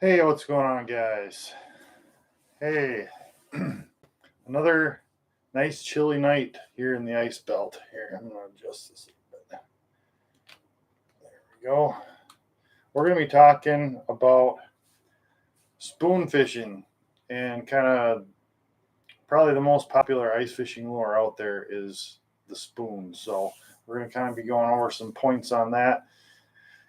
Hey, what's going on, guys? Hey, another nice chilly night here in the ice belt. Here, I'm going to adjust this a little bit. There we go. We're going to be talking about spoon fishing and kind of probably the most popular ice fishing lure out there is the spoon. So, we're going to kind of be going over some points on that.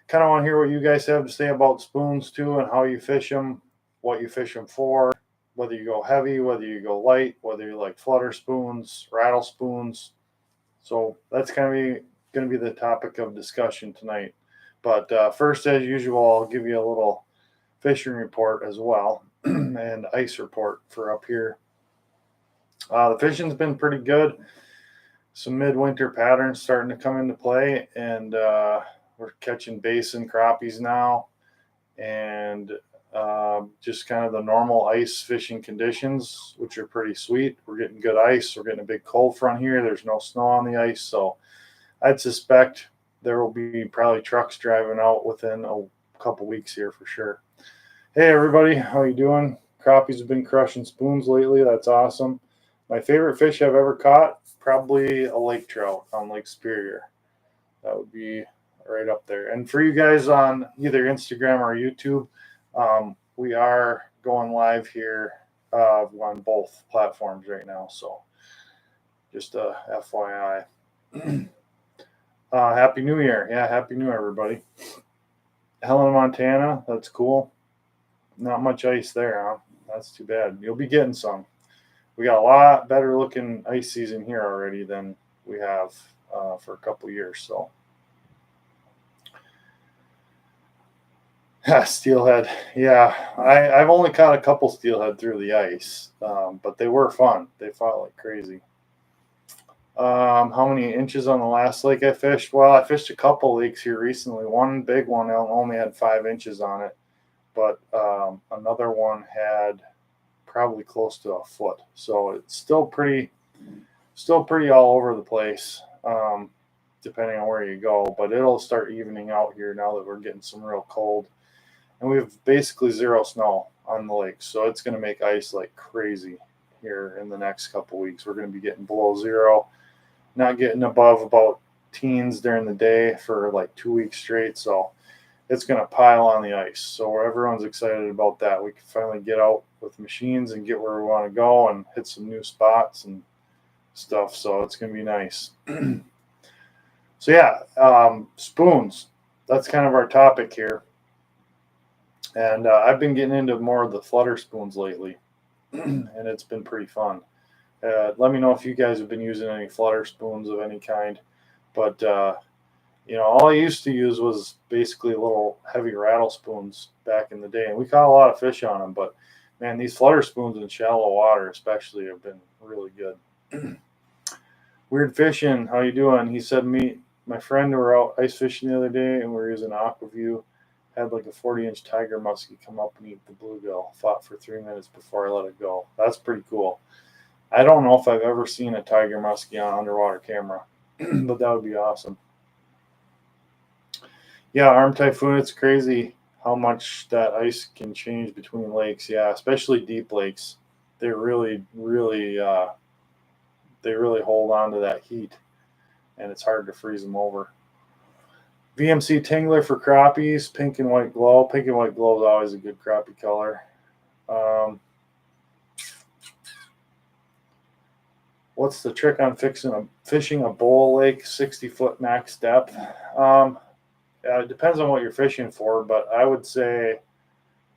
Kind of want to hear what you guys have to say about spoons too and how you fish them, what you fish them for, whether you go heavy, whether you go light, whether you like flutter spoons, rattle spoons. So that's kind of going to be the topic of discussion tonight. But first, as usual, I'll give you a little fishing report as well and ice report for up here. The fishing's been pretty good. Some midwinter patterns starting to come into play, and we're catching basin crappies now, and just kind of the normal ice fishing conditions, which are pretty sweet. We're getting good ice. We're getting a big cold front here. There's no snow on the ice, so I'd suspect there will be probably trucks driving out within a couple weeks here for sure. Hey everybody, how you doing? Crappies have been crushing spoons lately. That's awesome. My favorite fish I've ever caught, probably a lake trout on Lake Superior. That would be right up there. And for you guys on either Instagram or YouTube, we are going live here on both platforms right now. So just a FYI. Happy New Year. Yeah, Happy New Year, everybody. Helena, Montana. That's cool. Not much ice there, huh? That's too bad. You'll be getting some. We got a lot better looking ice season here already than we have for a couple years. So. Steelhead. Yeah, I've only caught a couple steelhead through the ice, but they were fun. They fought like crazy. How many inches on the last lake I fished? Well, I fished a couple lakes here recently. One big one only had 5 inches on it, but another one had probably close to a foot. So it's still pretty all over the place, depending on where you go. But it'll start evening out here now that we're getting some real cold. And we have basically zero snow on the lake, so it's going to make ice like crazy here in the next couple weeks. We're going to be getting below zero, not getting above about teens during the day for like 2 weeks straight. So it's going to pile on the ice. So everyone's excited about that. We can finally get out with machines and get where we want to go and hit some new spots and stuff. So it's going to be nice. So yeah, spoons. That's kind of our topic here. And I've been getting into more of the flutter spoons lately, and it's been pretty fun. Let me know if you guys have been using any flutter spoons of any kind. But, all I used to use was basically little heavy rattle spoons back in the day. And we caught a lot of fish on them. But, man, these flutter spoons in shallow water especially have been really good. Weird Fishing, how you doing? He said my friend were out ice fishing the other day, and we were using Aquaview. Had like a 40-inch tiger muskie come up and eat the bluegill. Fought for 3 minutes before I let it go. That's pretty cool. I don't know if I've ever seen a tiger muskie on underwater camera, but that would be awesome. Yeah, Arm Typhoon, it's crazy how much that ice can change between lakes. Yeah, especially deep lakes. They really hold on to that heat, and it's hard to freeze them over. VMC Tingler for crappies, pink and white glow. Pink and white glow is always a good crappie color. What's the trick on fishing a bowl lake 60-foot max depth? It depends on what you're fishing for, but I would say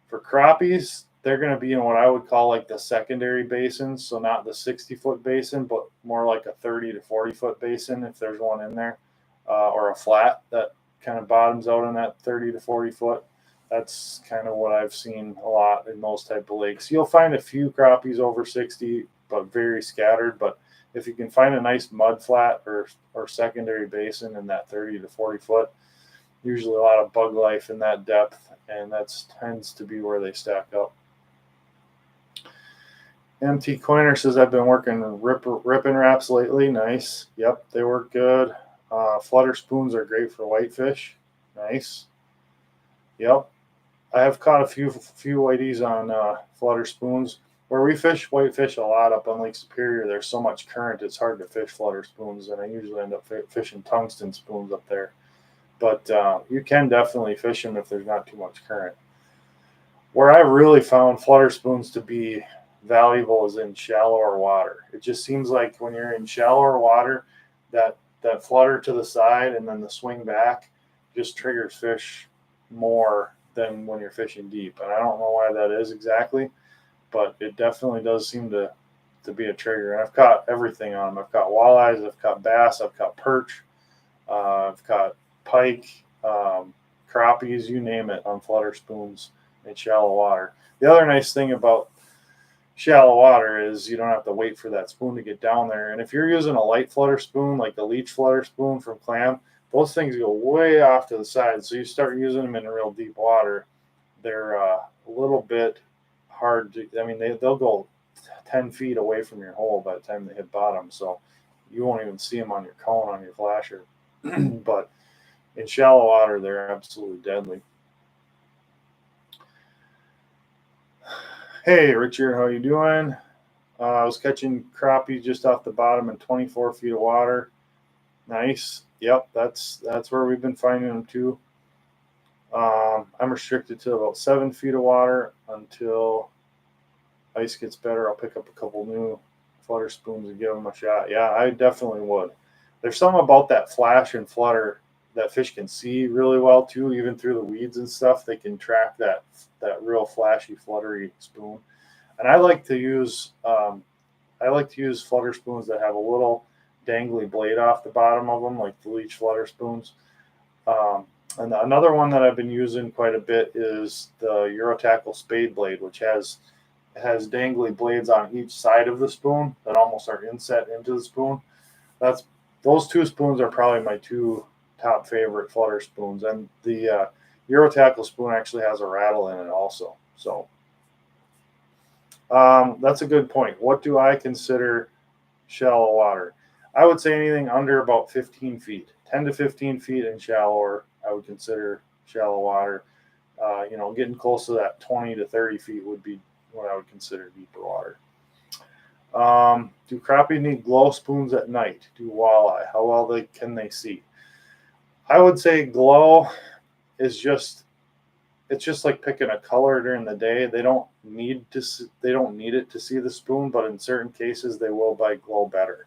for crappies, they're going to be in what I would call like the secondary basin. So not the 60-foot basin, but more like a 30 to 40-foot basin if there's one in there, or a flat that kind of bottoms out in that 30 to 40 foot. That's kind of what I've seen a lot in those type of lakes. You'll find a few crappies over 60, but very scattered. But if you can find a nice mud flat or secondary basin in that 30 to 40 foot, usually a lot of bug life in that depth, and that tends to be where they stack up. MT Coiner says, I've been working ripping wraps lately. Nice. Yep, they work good. Flutter spoons are great for whitefish. Nice. Yep. I have caught a few whiteys on flutter spoons. Where we fish whitefish a lot up on Lake Superior, there's so much current, it's hard to fish flutter spoons, and I usually end up fishing tungsten spoons up there. But you can definitely fish them if there's not too much current. Where I really found flutter spoons to be valuable is in shallower water. It just seems like when you're in shallower water, that flutter to the side and then the swing back just triggers fish more than when you're fishing deep. And I don't know why that is exactly, but it definitely does seem to be a trigger. And I've caught everything on them. I've caught walleyes, I've caught bass, I've caught perch, I've caught pike, crappies, you name it, on flutter spoons in shallow water. The other nice thing about shallow water is you don't have to wait for that spoon to get down there. And if you're using a light flutter spoon, like the Leech flutter spoon from Clam, those things go way off to the side. So you start using them in real deep water, they're a little bit hard to, I mean, they'll go 10 feet away from your hole by the time they hit bottom. So you won't even see them on your cone on your flasher. But in shallow water, they're absolutely deadly. Hey, Richard, how you doing? I was catching crappie just off the bottom in 24 feet of water. Nice. Yep, that's where we've been finding them too. I'm restricted to about 7 feet of water until ice gets better. I'll pick up a couple new flutter spoons and give them a shot. Yeah, I definitely would. There's something about that flash and flutter that fish can see really well too, even through the weeds and stuff. They can track that real flashy, fluttery spoon. And I like to use flutter spoons that have a little dangly blade off the bottom of them, like the Leech flutter spoons. And another one that I've been using quite a bit is the Eurotackle spade blade, which has dangly blades on each side of the spoon that almost are inset into the spoon. Those two spoons are probably my two top favorite flutter spoons, and the Eurotackle spoon actually has a rattle in it also. So that's a good point. What do I consider shallow water? I would say anything under about 15 feet, 10 to 15 feet and shallower, I would consider shallow water. Getting close to that 20 to 30 feet would be what I would consider deeper water. Do crappie need glow spoons at night? Do walleye? How well can they see? I would say glow is it's just like picking a color during the day. They don't need it to see the spoon, but in certain cases they will by glow better.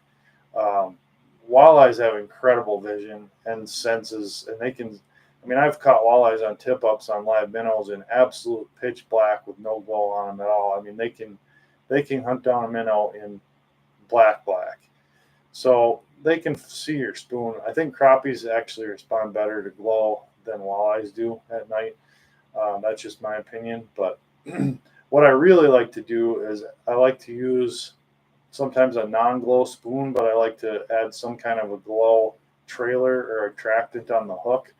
Walleyes have incredible vision and senses, and they can. I mean, I've caught walleyes on tip ups on live minnows in absolute pitch black with no glow on them at all. I mean, they can hunt down a minnow in black. So they can see your spoon. I think crappies actually respond better to glow than walleyes do at night. That's just my opinion. But what I really like to do is I like to use sometimes a non-glow spoon, but I like to add some kind of a glow trailer or attractant on the hook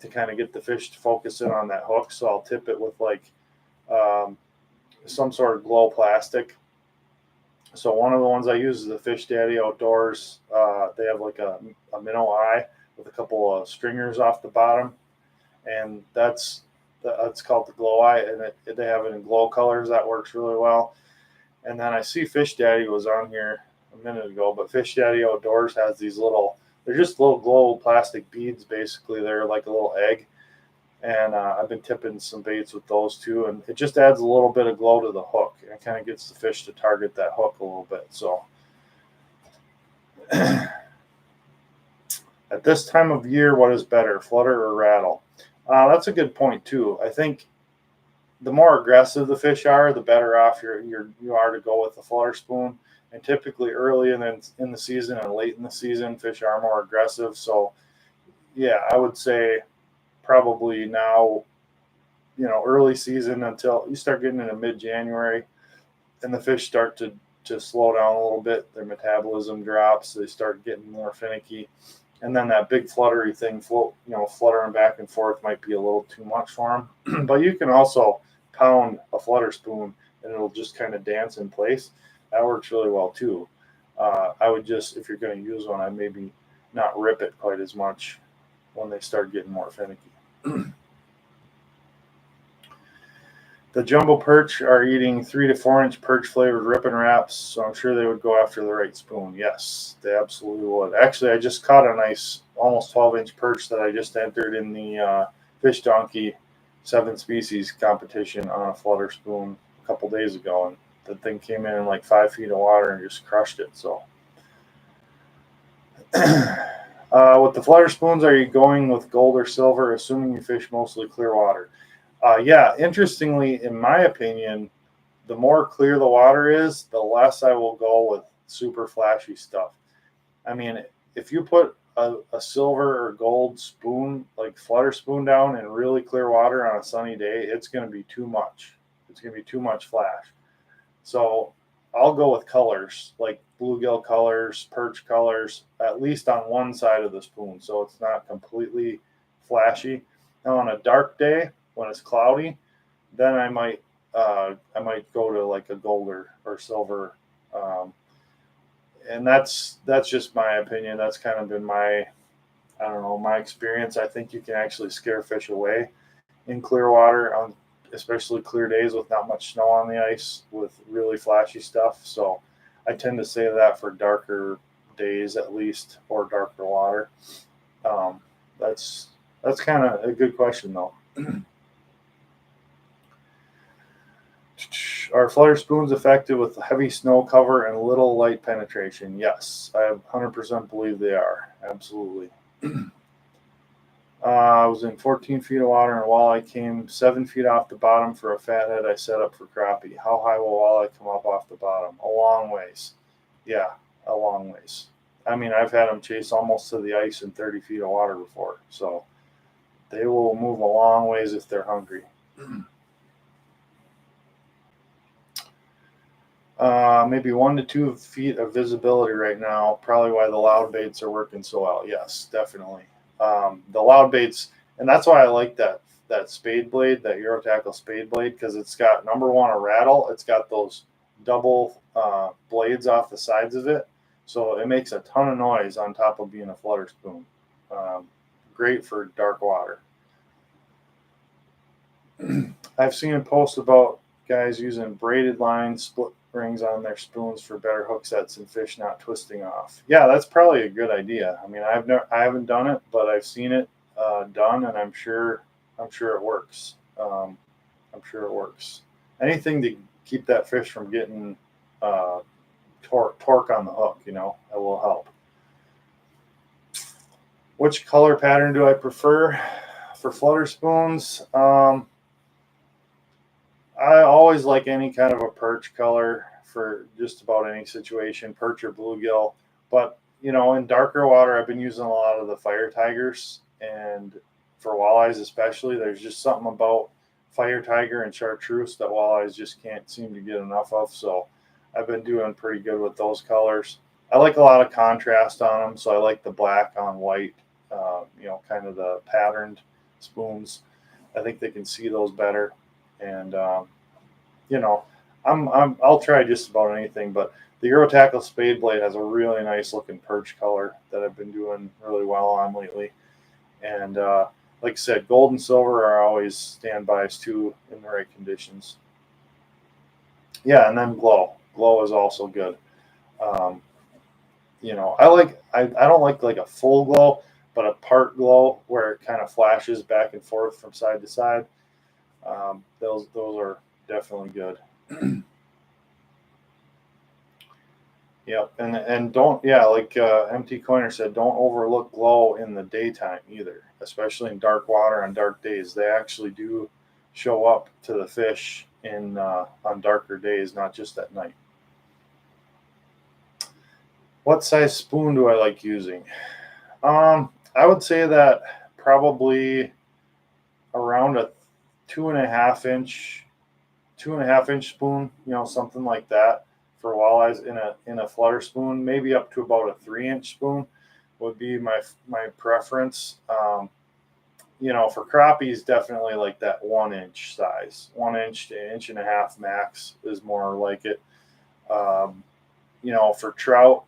to kind of get the fish to focus in on that hook. So I'll tip it with like some sort of glow plastic. So one of the ones I use is the Fish Daddy Outdoors. They have like a minnow eye with a couple of stringers off the bottom, and that's called the glow eye, and they have it in glow colors. That works really well. And then I see Fish Daddy was on here a minute ago, but Fish Daddy Outdoors has these they're just little glow plastic beads, basically. They're like a little egg. And I've been tipping some baits with those too, and it just adds a little bit of glow to the hook. It kind of gets the fish to target that hook a little bit. So at this time of year, what is better, flutter or rattle? That's a good point too. I think the more aggressive the fish are, the better off you are to go with the flutter spoon. And typically early in the season and late in the season, fish are more aggressive. So yeah, I would say probably now, early season until you start getting into mid-January, and the fish start to slow down a little bit. Their metabolism drops. They start getting more finicky, and then that big fluttery thing, fluttering back and forth might be a little too much for them. But you can also pound a flutter spoon, and it'll just kind of dance in place. That works really well too. I would just, if you're going to use one, I'd maybe not rip it quite as much when they start getting more finicky. The jumbo perch are eating 3 to 4 inch perch flavored Rippin' Wraps, so I'm sure they would go after the right spoon. Yes, they absolutely would. Actually, I just caught a nice, almost 12-inch perch that I just entered in the Fish Donkey 7 species competition on a flutter spoon a couple days ago, and the thing came in like 5 feet of water and just crushed it. So, with the flutter spoons, are you going with gold or silver, assuming you fish mostly clear water? Yeah, interestingly, in my opinion, the more clear the water is, the less I will go with super flashy stuff. I mean, if you put a silver or gold spoon, like flutter spoon, down in really clear water on a sunny day, it's going to be too much. It's going to be too much flash. So I'll go with colors, like bluegill colors, perch colors, at least on one side of the spoon, so it's not completely flashy. Now on a dark day when it's cloudy, then I might go to like a gold or silver, um, and that's just my opinion. That's kind of been my, I don't know, my experience. I think you can actually scare fish away in clear water on especially clear days with not much snow on the ice with really flashy stuff. So I tend to say that for darker days at least, or darker water. Um, that's kind of a good question though. Are flutter spoons effective with heavy snow cover and little light penetration? Yes, I 100% believe they are. Absolutely. I was in 14 feet of water, and walleye came 7 feet off the bottom for a fathead I set up for crappie. How high will walleye come up off the bottom? A long ways. Yeah, a long ways. I mean, I've had them chase almost to the ice in 30 feet of water before, so they will move a long ways if they're hungry. Maybe 1 to 2 feet of visibility right now. Probably why the loud baits are working so well. Yes, definitely. The loud baits, and that's why I like that spade blade, that Eurotackle spade blade, because it's got, number one, a rattle. It's got those double blades off the sides of it, so it makes a ton of noise on top of being a flutter spoon. Great for dark water. I've seen a post about guys using braided line split rings on their spoons for better hook sets and fish not twisting off. Yeah, that's probably a good idea. I mean, I haven't done it, but I've seen it done, and I'm sure it works. I'm sure it works. Anything to keep that fish from getting uh, torque on the hook, that will help. Which color pattern do I prefer for flutter spoons? I always like any kind of a perch color for just about any situation, perch or bluegill. But in darker water, I've been using a lot of the fire tigers, and for walleyes especially, there's just something about fire tiger and chartreuse that walleyes just can't seem to get enough of. So I've been doing pretty good with those colors. I like a lot of contrast on them, so I like the black on white, kind of the patterned spoons. I think they can see those better, and you know, I'll try just about anything. But the Eurotackle spade blade has a really nice looking perch color that I've been doing really well on lately. And like I said, gold and silver are always standbys too in the right conditions. Yeah, and then glow. Glow is also good. Um, I don't like a full glow, but a part glow where it kind of flashes back and forth from side to side. Those are definitely good. Yep, and don't, yeah, like MT Coiner said, don't overlook glow in the daytime either, especially in dark water on dark days. They actually do show up to the fish in on darker days, not just at night. What size spoon do I like using? I would say that probably around a 2.5 inch 2.5 inch spoon, something like that for walleyes in a flutter spoon. Maybe up to about a 3 inch spoon would be my preference. For crappies, definitely like that 1 inch size. 1 inch to inch and a half max is more like it. For trout,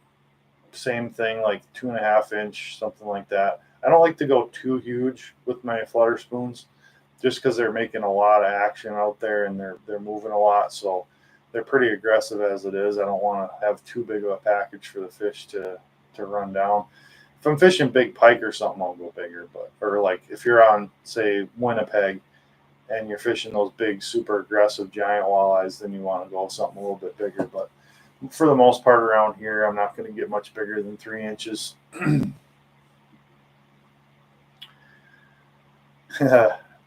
same thing, like 2.5 inch, something like that. I don't like to go too huge with my flutter spoons. just because they're making a lot of action out there and they're moving a lot. So they're pretty aggressive as it is. I don't want to have too big of a package for the fish to run down. If I'm fishing big pike or something, I'll go bigger. But or like if you're on, say, Winnipeg and you're fishing those big, super aggressive giant walleyes, then you want to go something a little bit bigger. But for the most part around here, I'm not going to get much bigger than 3 inches.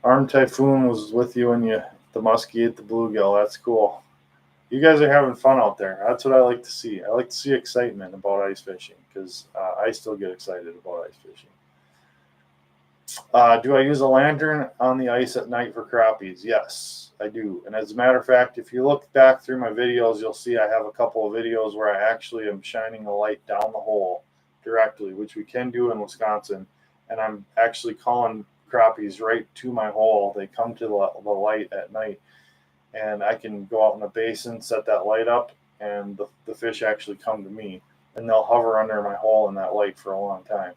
Arm Typhoon was with you when the muskie ate the bluegill. That's cool. You guys are having fun out there. That's what I like to see. I like to see excitement about ice fishing because I still get excited about ice fishing. Do I use a lantern on the ice at night for crappies? Yes, I do. And as a matter of fact, if you look back through my videos, you'll see I have a couple of videos where I actually am shining the light down the hole directly, which we can do in Wisconsin. And I'm actually calling crappies right to my hole. They come to the light at night. And I can go out in the basin, set that light up, and the fish actually come to me. And they'll hover under my hole in that light for a long time.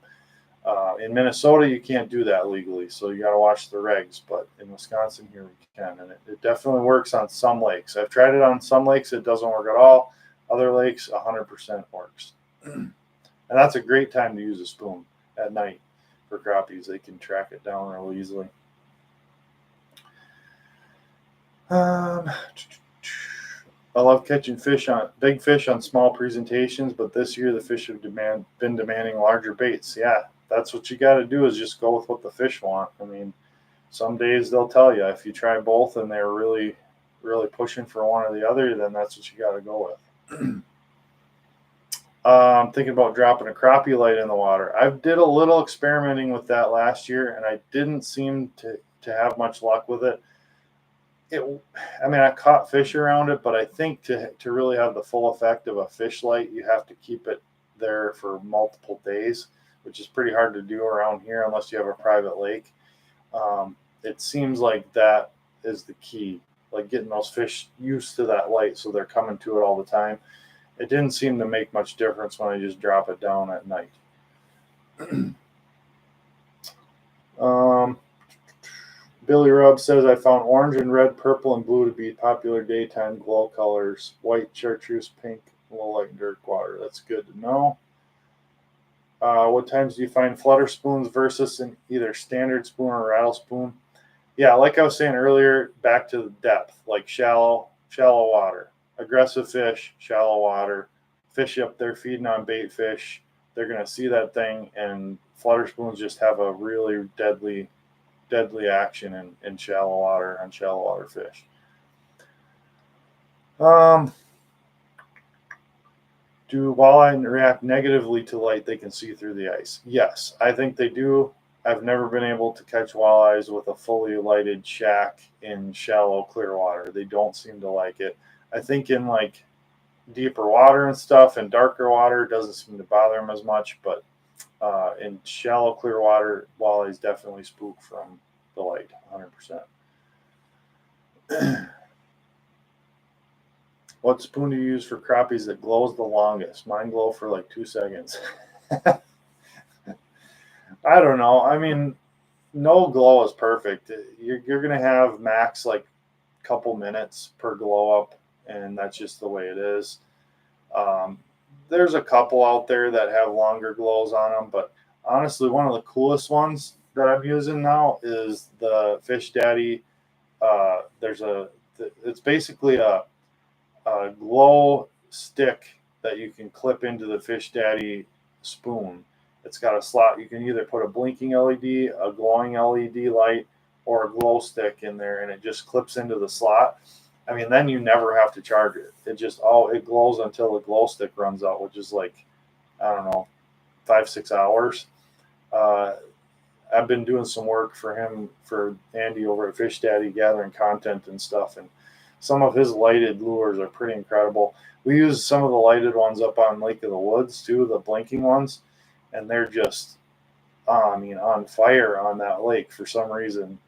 In Minnesota, you can't do that legally, so you got to watch the regs. But in Wisconsin, here we can, and it definitely works on some lakes. I've tried it on some lakes; it doesn't work at all. Other lakes, 100% works. And that's a great time to use a spoon at night for crappies. They can track it down real easily. I love catching big fish on small presentations, but this year the fish have been demanding larger baits. Yeah, that's what you got to do is just go with what the fish want. I mean, some days they'll tell you if you try both and they're really, really pushing for one or the other, then that's what you got to go with. I'm thinking about dropping a crappie light in the water. I did a little experimenting with that last year, and I didn't seem to have much luck with it. I caught fish around it, but I think to really have the full effect of a fish light, you have to keep it there for multiple days, which is pretty hard to do around here unless you have a private lake. It seems like that is the key, like getting those fish used to that light so they're coming to it all the time. It didn't seem to make much difference when I just drop it down at night. Billy Rubb says, I found orange and red, purple, and blue to be popular daytime glow colors. White, chartreuse, pink, low light, dark water. That's good to know. What times do you find flutter spoons versus an either standard spoon or rattle spoon? Yeah, like I was saying earlier, back to the depth, like shallow water. Aggressive fish, shallow water. Fish up there feeding on bait fish. They're going to see that thing, and flutter spoons just have a really deadly action in shallow water on shallow water fish. Do walleye react negatively to light they can see through the ice? Yes, I think they do. I've never been able to catch walleyes with a fully lighted shack in shallow, clear water. They don't seem to like it. I think in like deeper water and stuff and darker water, it doesn't seem to bother them as much. But in shallow, clear water, walleyes definitely spook from the light, 100%. What spoon do you use for crappies that glows the longest? Mine glow for like 2 seconds. I don't know. I mean, no glow is perfect. You're going to have max like a couple minutes per glow up, and that's just the way it is. There's a couple out there that have longer glows on them, but honestly, one of the coolest ones that I'm using now is the Fish Daddy. It's basically a glow stick that you can clip into the Fish Daddy spoon. It's got a slot. You can either put a blinking LED, a glowing LED light, or a glow stick in there, and it just clips into the slot. I mean, then you never have to charge it. It glows until the glow stick runs out, which is like, I don't know, 5-6 hours. I've been doing some work for Andy over at Fish Daddy, gathering content and stuff, and some of his lighted lures are pretty incredible. We use some of the lighted ones up on Lake of the Woods too, the blinking ones, and they're just, on fire on that lake for some reason.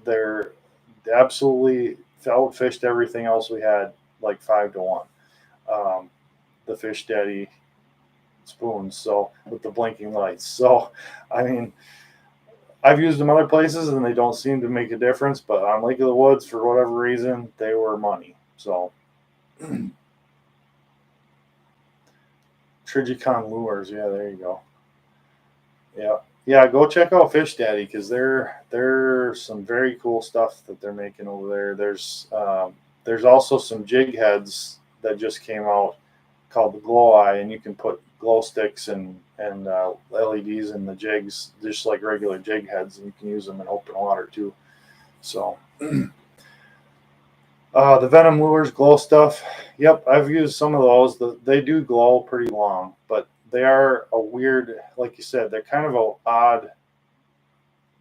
They're absolutely outfished everything else we had, like 5-1. The Fish Daddy spoons, so with the blinking lights. So, I mean, I've used them other places and they don't seem to make a difference, but on Lake of the Woods, for whatever reason, they were money. So Trigicon lures, yeah, there you go. Yeah, yeah, go check out Fish Daddy because there's some very cool stuff that they're making over there. There's also some jig heads that just came out called the Glow Eye, and you can put glow sticks and LEDs in the jigs just like regular jig heads, and you can use them in open water too. So the Venom lures, glow stuff. Yep, I've used some of those. They do glow pretty long, but they are a weird, like you said, they're kind of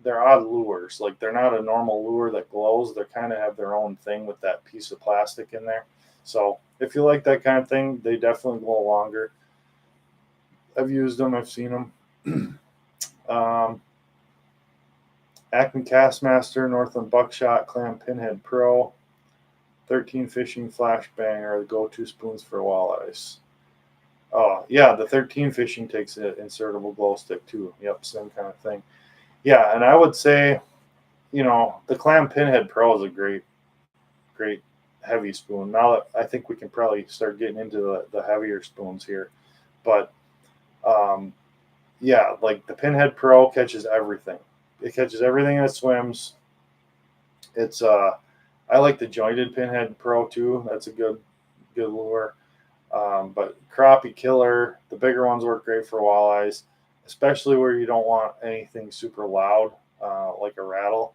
they're odd lures. Like they're not a normal lure that glows. They kind of have their own thing with that piece of plastic in there. So if you like that kind of thing, they definitely glow longer. I've used them. I've seen them. Acme Castmaster, Northland Buckshot, Clam Pinhead Pro, 13 Fishing Flashbang are the go-to spoons for walleyes. Oh, yeah, the 13 Fishing takes an insertable glow stick too. Yep, same kind of thing. Yeah, and I would say, the Clam Pinhead Pro is a great heavy spoon. Now that I think we can probably start getting into the heavier spoons here. But, yeah, like the Pinhead Pro catches everything. It catches everything that swims. It's I like the jointed Pinhead Pro too. That's a good lure. But crappie killer, the bigger ones work great for walleyes, especially where you don't want anything super loud, like a rattle.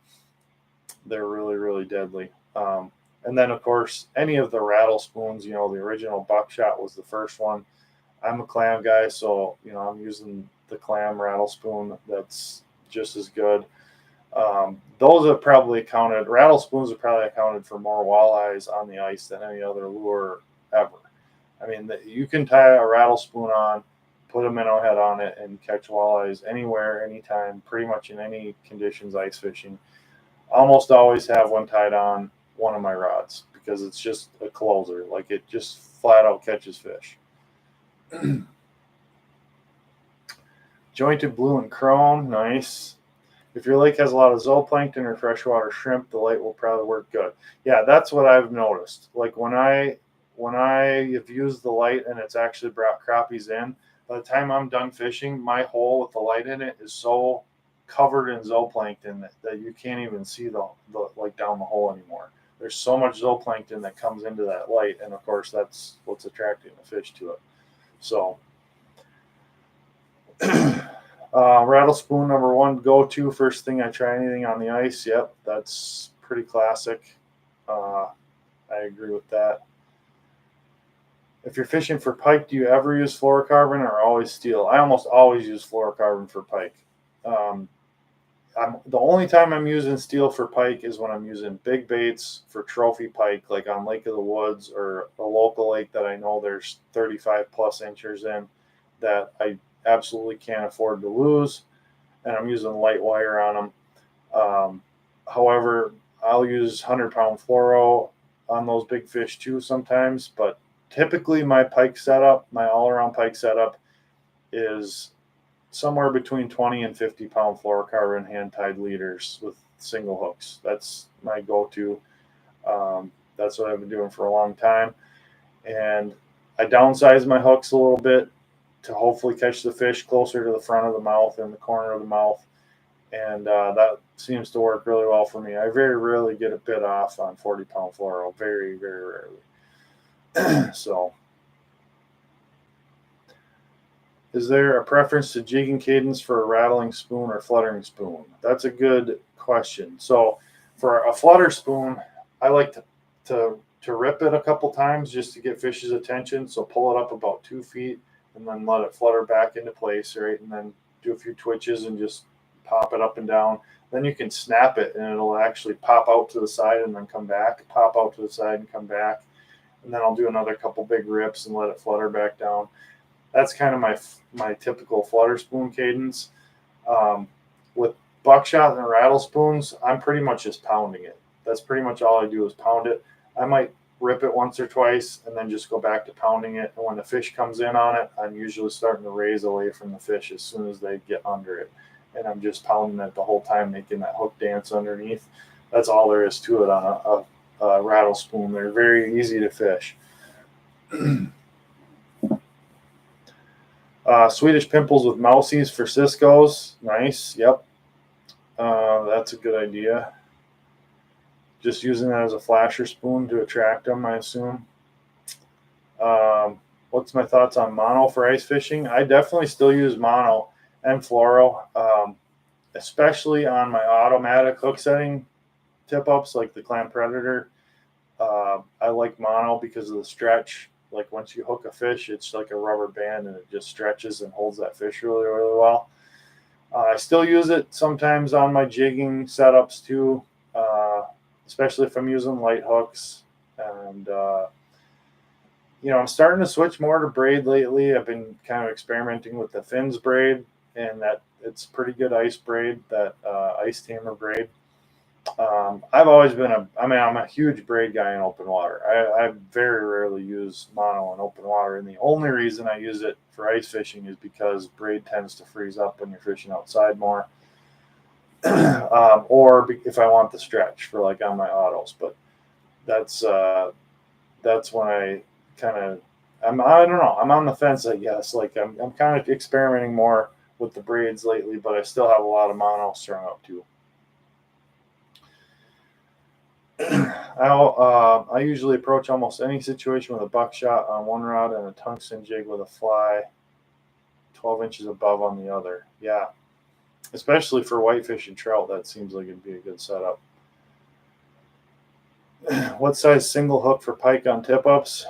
They're really, really deadly. And then, of course, any of the rattle spoons, the original Buckshot was the first one. I'm a clam guy, so, I'm using the clam rattle spoon. That's just as good. Those have probably rattle spoons have probably accounted for more walleyes on the ice than any other lure ever. I mean, you can tie a rattle spoon on, put a minnow head on it, and catch walleyes anywhere, anytime, pretty much in any conditions ice fishing. Almost always have one tied on one of my rods because it's just a closer. Like it just flat out catches fish. Jointed blue and chrome, nice. If your lake has a lot of zooplankton or freshwater shrimp, the light will probably work good. Yeah, that's what I've noticed. Like when I have used the light and it's actually brought crappies in, by the time I'm done fishing, my hole with the light in it is so covered in zooplankton that you can't even see the like down the hole anymore. There's so much zooplankton that comes into that light, and of course that's what's attracting the fish to it. So rattle spoon number one, go-to first thing I try anything on the ice. Yep, that's pretty classic. I agree with that. If you're fishing for pike, do you ever use fluorocarbon or always steel? I almost always use fluorocarbon for pike. The only time I'm using steel for pike is when I'm using big baits for trophy pike, like on Lake of the Woods or a local lake that I know there's 35 plus inchers in that I absolutely can't afford to lose, and I'm using light wire on them. However, I'll use 100-pound fluoro on those big fish too sometimes, but typically my pike setup, my all-around pike setup, is somewhere between 20 and 50-pound fluorocarbon hand-tied leaders with single hooks. That's my go-to. That's what I've been doing for a long time, and I downsize my hooks a little bit to hopefully catch the fish closer to the front of the mouth and the corner of the mouth. And that seems to work really well for me. I very rarely get a bit off on 40-pound fluoro. Very, very rarely. So, is there a preference to jigging cadence for a rattling spoon or fluttering spoon? That's a good question. So, for a flutter spoon, I like to rip it a couple times just to get fish's attention. So, pull it up about 2 feet and then let it flutter back into place, right? And then do a few twitches and just pop it up and down. Then you can snap it and it'll actually pop out to the side and then come back, pop out to the side and come back. And then I'll do another couple big rips and let it flutter back down. That's kind of my typical flutter spoon cadence. With buckshot and rattle spoons, I'm pretty much just pounding it. That's pretty much all I do is pound it. I might rip it once or twice and then just go back to pounding it. And when the fish comes in on it, I'm usually starting to raise away from the fish as soon as they get under it. and I'm just pounding it the whole time, making that hook dance underneath. That's all there is to it on a rattle spoon. They're very easy to fish. Swedish pimples with mousies for Cisco's. Nice. Yep. That's a good idea. Just using that as a flasher spoon to attract them, I assume. What's my thoughts on mono for ice fishing? I definitely still use mono and fluoro, especially on my automatic hook setting tip ups like the Clam Predator. I like mono because of the stretch. Like once you hook a fish, it's like a rubber band and it just stretches and holds that fish really, really well. I still use it sometimes on my jigging setups too, especially if I'm using light hooks. And, I'm starting to switch more to braid lately. I've been kind of experimenting with the fins braid, and that it's pretty good ice braid, that ice tamer braid. I've always been I'm a huge braid guy in open water. I very rarely use mono in open water, and the only reason I use it for ice fishing is because braid tends to freeze up when you're fishing outside more, or if I want the stretch for like on my autos. But that's when I kind of I don't know, I'm on the fence, I guess. Like I'm kind of experimenting more with the braids lately, but I still have a lot of mono strung up too. I usually approach almost any situation with a buckshot on one rod and a tungsten jig with a fly 12 inches above on the other. Yeah, especially for whitefish and trout, that seems like it'd be a good setup. What size single hook for pike on tip ups?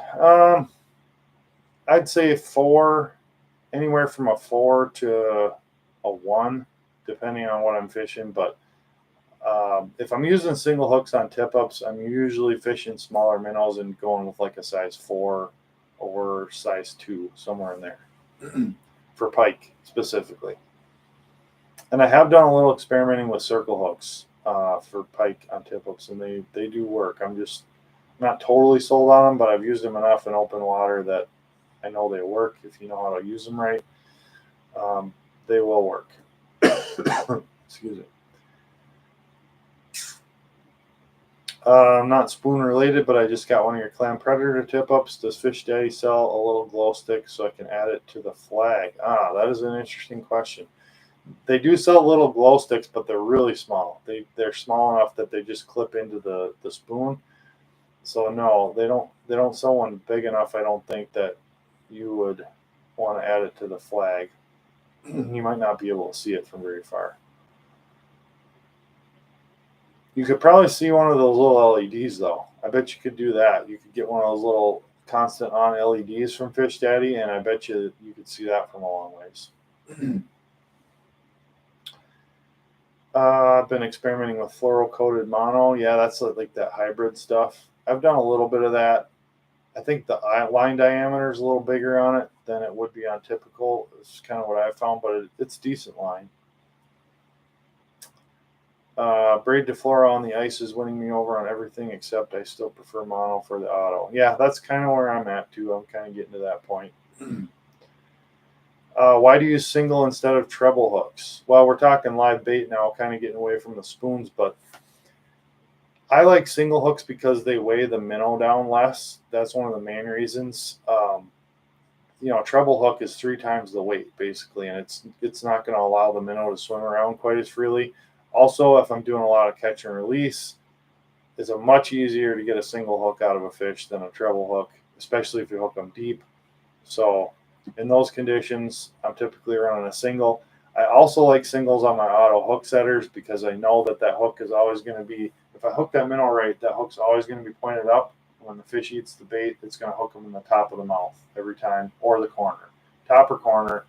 I'd say 4, anywhere from a 4 to a 1, depending on what I'm fishing. But if I'm using single hooks on tip ups, I'm usually fishing smaller minnows and going with like a size 4 or size 2, somewhere in there for pike specifically. And I have done a little experimenting with circle hooks for pike on tip ups, and they do work. I'm just not totally sold on them, but I've used them enough in open water that I know they work. If you know how to use them right, they will work. Excuse me. Not spoon related, but I just got one of your Clam Predator tip ups. Does Fish Daddy sell a little glow stick so I can add it to the flag? That is an interesting question. They do sell little glow sticks, but they're really small. They're small enough that they just clip into the spoon. So no, they don't sell one big enough, I don't think, that you would want to add it to the flag. You might not be able to see it from very far. You could probably see one of those little LEDs though. I bet you could do that. You could get one of those little constant on LEDs from Fish Daddy, and I bet you could see that from a long ways. I've been experimenting with fluoro-coated mono. Yeah, that's like that hybrid stuff. I've done a little bit of that. I think the line diameter is a little bigger on it than it would be on typical. It's kind of what I found, but it's decent line. Braid to fluoro on the ice is winning me over on everything, except I still prefer mono for the auto. Yeah, that's kind of where I'm at too. I'm kind of getting to that point. Why do you use single instead of treble hooks? Well, we're talking live bait now, kind of getting away from the spoons, but I like single hooks because they weigh the minnow down less. That's one of the main reasons. Treble hook is 3 times the weight basically, and it's not going to allow the minnow to swim around quite as freely. Also, if I'm doing a lot of catch and release, it's much easier to get a single hook out of a fish than a treble hook, especially if you hook them deep. So in those conditions, I'm typically running a single. I also like singles on my auto hook setters because I know that hook is always going to be, if I hook that minnow right, that hook's always going to be pointed up. When the fish eats the bait, it's going to hook them in the top of the mouth every time, or the corner. Top or corner,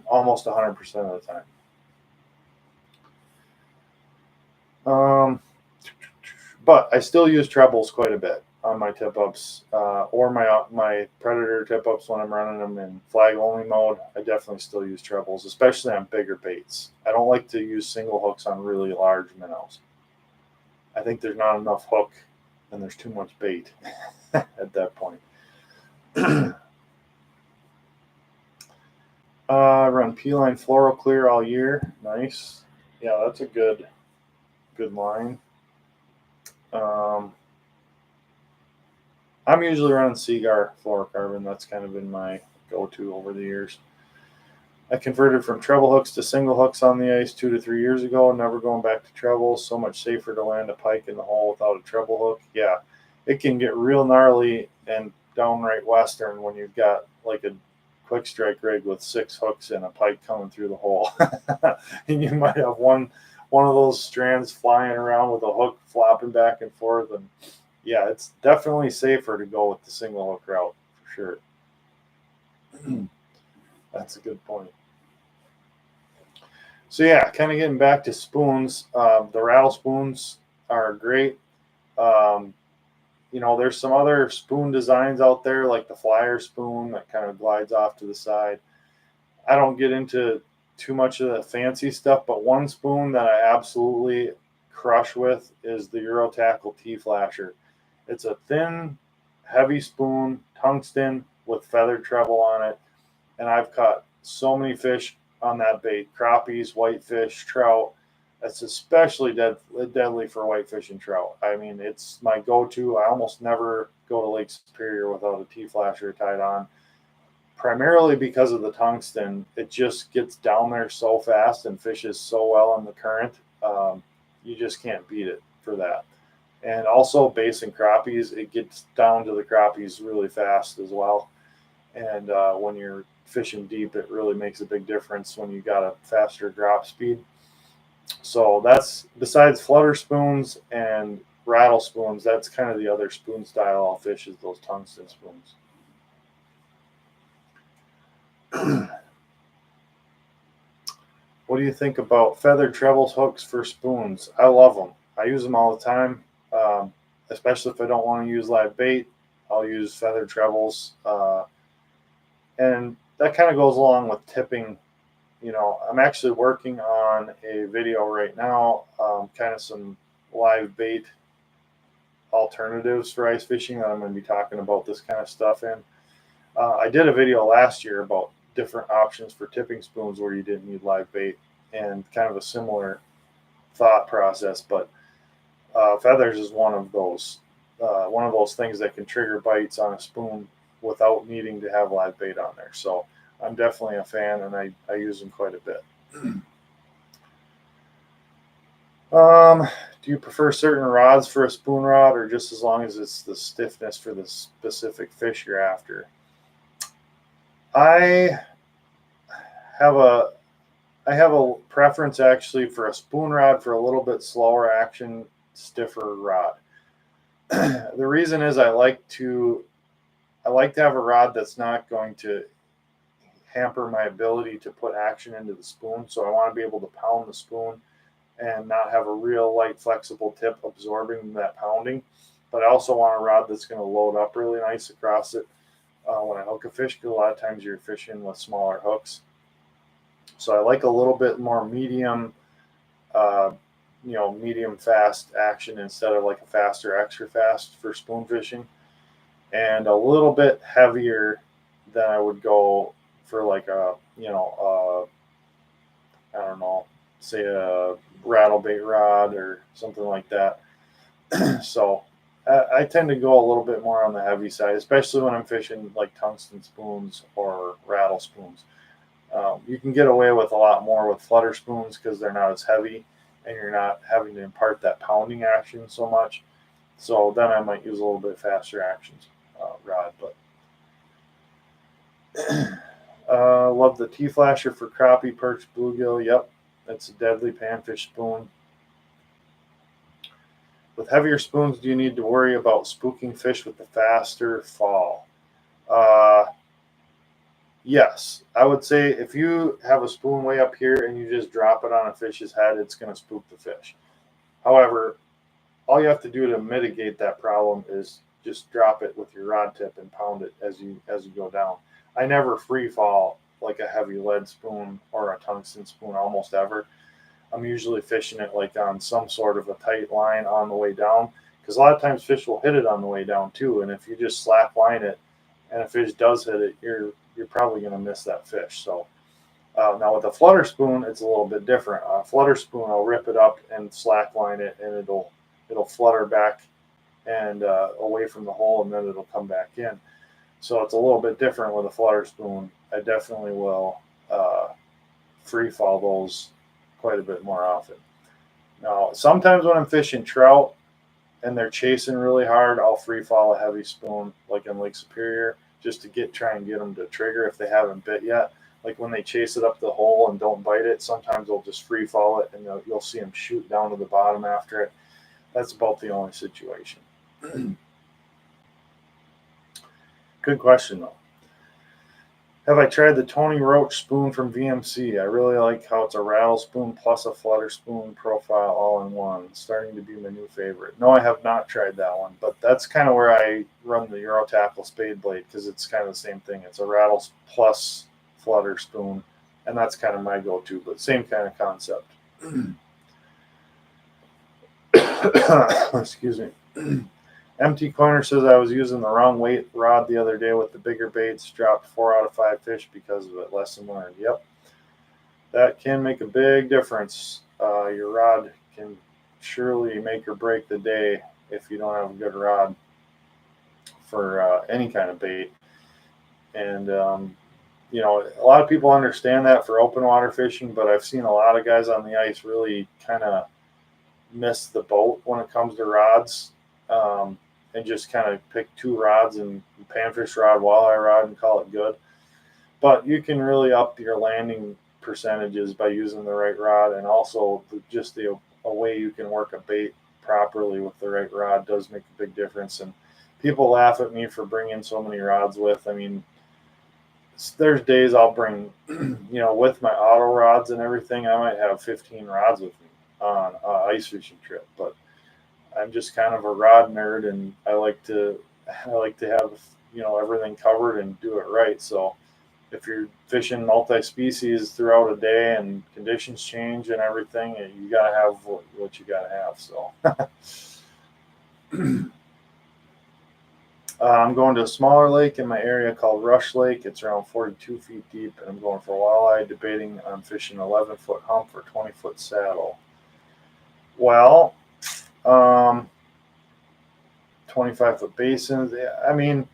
almost 100% of the time. But I still use trebles quite a bit on my tip ups, or my Predator tip ups when I'm running them in flag only mode. I definitely still use trebles, especially on bigger baits. I don't like to use single hooks on really large minnows. I think there's not enough hook and there's too much bait at that point. I run P-Line Floral Clear all year. Nice. Yeah, that's a good line. I'm usually running Seaguar fluorocarbon. That's kind of been my go-to over the years. I converted from treble hooks to single hooks on the ice 2 to 3 years ago. Never going back to trebles. So much safer to land a pike in the hole without a treble hook. Yeah, it can get real gnarly and downright western when you've got like a quick strike rig with 6 hooks and a pike coming through the hole, and you might have one of those strands flying around with a hook flopping back and forth. And yeah, it's definitely safer to go with the single hook route for sure. That's a good point. So yeah, kind of getting back to spoons. The rattle spoons are great. Um, there's some other spoon designs out there, like the flyer spoon that kind of glides off to the side. I don't get into too much of the fancy stuff, but one spoon that I absolutely crush with is the Eurotackle T-Flasher. It's a thin, heavy spoon, tungsten with feathered treble on it, and I've caught so many fish on that bait: crappies, whitefish, trout. It's especially deadly for whitefish and trout. I mean, it's my go-to. I almost never go to Lake Superior without a T-Flasher tied on, primarily because of the tungsten. It just gets down there so fast and fishes so well in the current. You just can't beat it for that. And also bass and crappies, it gets down to the crappies really fast as well. And when you're fishing deep, it really makes a big difference when you got a faster drop speed. So that's, besides flutter spoons and rattle spoons, that's kind of the other spoon style I'll fish, is those tungsten spoons. What do you think about feathered trebles hooks for spoons? I love them. I use them all the time, especially if I don't want to use live bait. I'll use feathered trebles, and that kind of goes along with tipping. I'm actually working on a video right now, kind of some live bait alternatives for ice fishing that I'm going to be talking about this kind of stuff in. I did a video last year about different options for tipping spoons where you didn't need live bait, and kind of a similar thought process. But feathers is one of those things that can trigger bites on a spoon without needing to have live bait on there. So I'm definitely a fan, and I use them quite a bit. Do you prefer certain rods for a spoon rod, or just as long as it's the stiffness for the specific fish you're after? I have a preference actually for a spoon rod for a little bit slower action, stiffer rod. The reason is I like to have a rod that's not going to hamper my ability to put action into the spoon. So I want to be able to pound the spoon and not have a real light, flexible tip absorbing that pounding. But I also want a rod that's going to load up really nice across it when I hook a fish, because a lot of times you're fishing with smaller hooks. So I like a little bit more medium, medium fast action instead of like a faster extra fast for spoon fishing, and a little bit heavier than I would go for like a, I don't know, say a rattle bait rod or something like that. So I tend to go a little bit more on the heavy side, especially when I'm fishing like tungsten spoons or rattle spoons. You can get away with a lot more with flutter spoons because they're not as heavy, and you're not having to impart that pounding action so much. So then I might use a little bit faster actions rod. But love the T-Flasher for crappie, perch, bluegill. Yep, it's a deadly panfish spoon. With heavier spoons, do you need to worry about spooking fish with the faster fall? Yes, I would say if you have a spoon way up here and you just drop it on a fish's head, it's going to spook the fish. However, all you have to do to mitigate that problem is just drop it with your rod tip and pound it as you go down. I never free fall like a heavy lead spoon or a tungsten spoon, almost ever. I'm usually fishing it like on some sort of a tight line on the way down, because a lot of times fish will hit it on the way down too. And if you just slack line it and a fish does hit it, you're probably going to miss that fish. So Now with a flutter spoon, it's a little bit different. A flutter spoon, I'll rip it up and slackline it, and it'll flutter back and away from the hole, and then it'll come back in. So it's a little bit different with a flutter spoon. I definitely will free fall those quite a bit more often. Now, sometimes when I'm fishing trout and they're chasing really hard, I'll free fall a heavy spoon, like in Lake Superior, just to try and get them to trigger if they haven't bit yet. Like when they chase it up the hole and don't bite it, sometimes they'll just free fall it, and you'll see them shoot down to the bottom after it. That's about the only situation. Good question though. Have I tried the Tony Roach spoon from VMC? I really like how it's a rattle spoon plus a flutter spoon profile all in one. It's starting to be my new favorite. No, I have not tried that one, but that's kind of where I run the Euro Tackle Spade Blade, because it's kind of the same thing. It's a rattle plus flutter spoon, and that's kind of my go-to, but same kind of concept. Excuse me. Empty Corner says I was using the wrong weight rod the other day with the bigger baits. Dropped 4 out of 5 fish because of it. Lesson learned. Yep. That can make a big difference. Your rod can surely make or break the day if you don't have a good rod for any kind of bait. And, a lot of people understand that for open water fishing, but I've seen a lot of guys on the ice really kind of miss the boat when it comes to rods. And just kind of pick 2 rods and panfish rod, walleye rod, and call it good. But you can really up your landing percentages by using the right rod, and also just a way you can work a bait properly with the right rod does make a big difference. And people laugh at me for bringing so many rods with. I mean, there's days I'll bring, with my auto rods and everything, I might have 15 rods with me on an ice fishing trip, but I'm just kind of a rod nerd, and I like to have everything covered and do it right. So if you're fishing multi-species throughout a day and conditions change and everything, you gotta have what you gotta have. So I'm going to a smaller lake in my area called Rush Lake. It's around 42 feet deep, and I'm going for walleye. Debating on fishing 11-foot hump or 20-foot saddle. Well. 25-foot basins. I mean,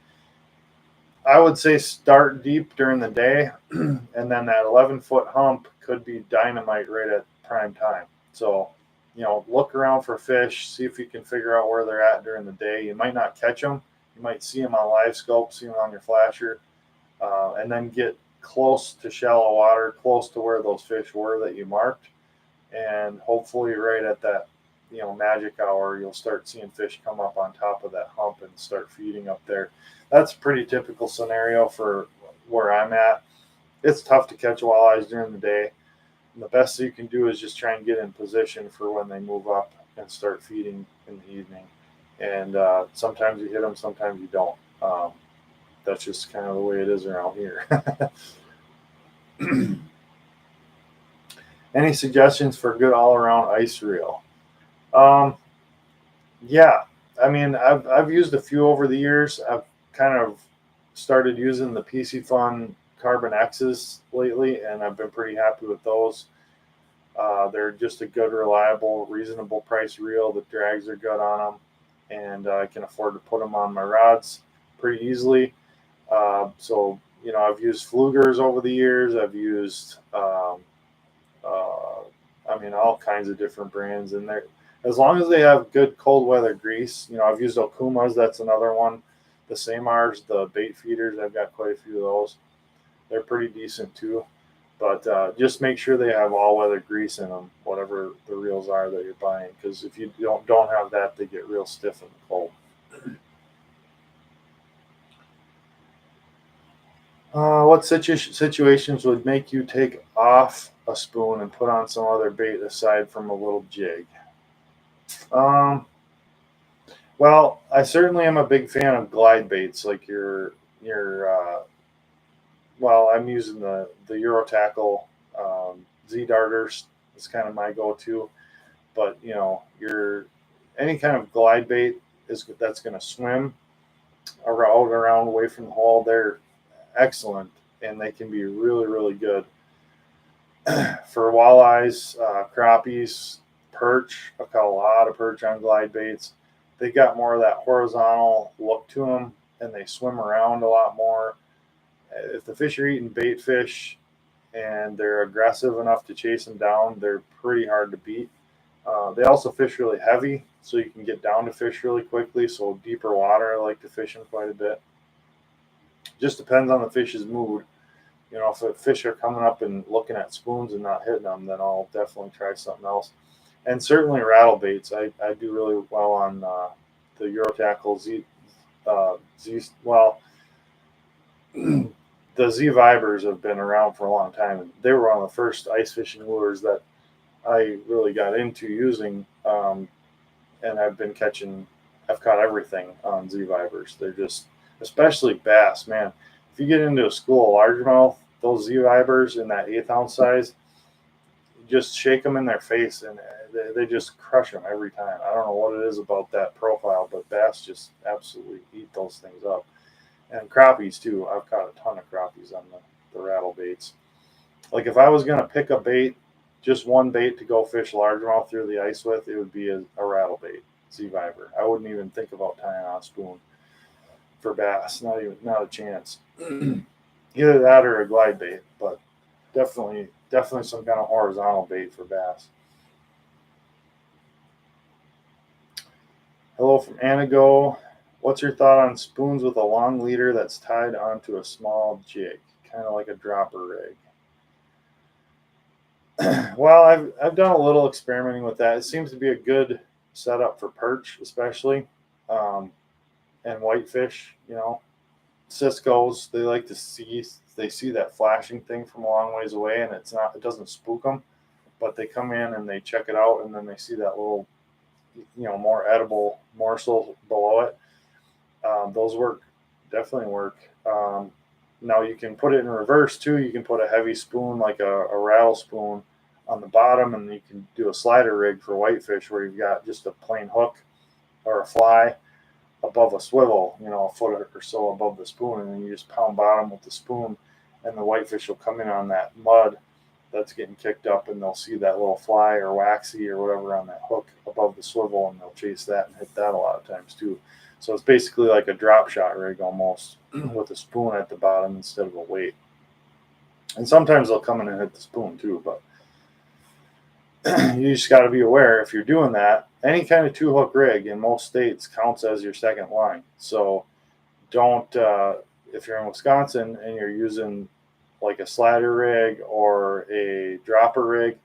I would say start deep during the day, and then that 11-foot hump could be dynamite right at prime time. So, look around for fish, see if you can figure out where they're at during the day. You might not catch them. You might see them on live scope, see them on your flasher, and then get close to shallow water, close to where those fish were that you marked, and hopefully right at that magic hour, you'll start seeing fish come up on top of that hump and start feeding up there. That's a pretty typical scenario for where I'm at. It's tough to catch walleyes during the day, and the best you can do is just try and get in position for when they move up and start feeding in the evening. And sometimes you hit them, sometimes you don't. That's just kind of the way it is around here. Any suggestions for good all-around ice reel? Yeah, I mean, I've used a few over the years. I've kind of started using the Piscifun Carbon X's lately, and I've been pretty happy with those. They're just a good, reliable, reasonable price reel. The drags are good on them, and I can afford to put them on my rods pretty easily. So, I've used Flugers over the years. I've used, all kinds of different brands, and they're, as long as they have good cold weather grease. I've used Okumas. That's another one. The Samars, the bait feeders, I've got quite a few of those. They're pretty decent too. But just make sure they have all weather grease in them, whatever the reels are that you're buying. Because if you don't have that, they get real stiff in the cold. What situations would make you take off a spoon and put on some other bait aside from a little jig? Well, I certainly am a big fan of glide baits, like I'm using the Euro Tackle Z darters. It's kind of my go-to, but your any kind of glide bait that's going to swim around away from the hole. They're excellent, and they can be really, really good. For walleyes, crappies, perch, I caught a lot of perch on glide baits. They got more of that horizontal look to them, and they swim around a lot more. If the fish are eating bait fish and they're aggressive enough to chase them down, they're pretty hard to beat. They also fish really heavy, so you can get down to fish really quickly. So deeper water, I like to fish in quite a bit. Just depends on the fish's mood. You know, if the fish are coming up and looking at spoons and not hitting them, then I'll definitely try something else. And certainly rattle baits. I do really well on the Eurotackle Z. Well, the Z Vibers have been around for a long time, and they were one of the first ice fishing lures that I really got into using. And I've caught everything on Z Vibers. They're just, especially bass, man. If you get into a school of largemouth, those Z Vibers in that 1/8 ounce size, just shake them in their face and they just crush them every time. I don't know what it is about that profile, but bass just absolutely eat those things up. And crappies too. I've caught a ton of crappies on the rattle baits. Like if I was gonna pick a bait, just one bait to go fish largemouth through the ice with, it would be a rattle bait, Z Viber. I wouldn't even think about tying on a spoon for bass. Not a chance. Either that or a glide bait, but definitely some kind of horizontal bait for bass. Hello from Anago. What's your thought on spoons with a long leader that's tied onto a small jig, kind of like a dropper rig? Well, I've done a little experimenting with that. It seems to be a good setup for perch, especially, um, and whitefish. You know, Cisco's, they see that flashing thing from a long ways away, and it doesn't spook them, but they come in and they check it out, and then they see that little, more edible morsel below it. Those definitely work. Now you can put it in reverse too. You can put a heavy spoon like a rattle spoon on the bottom, and you can do a slider rig for whitefish where you've got just a plain hook or a fly above a swivel, a foot or so above the spoon, and then you just pound bottom with the spoon, and the whitefish will come in on that mud that's getting kicked up, and they'll see that little fly or waxy or whatever on that hook above the swivel, and they'll chase that and hit that a lot of times too. So it's basically like a drop shot rig almost with a spoon at the bottom instead of a weight. And sometimes they'll come in and hit the spoon too, but you just got to be aware if you're doing that, any kind of 2-hook rig in most states counts as your second line. So don't, if you're in Wisconsin and you're using like a slider rig or a dropper rig,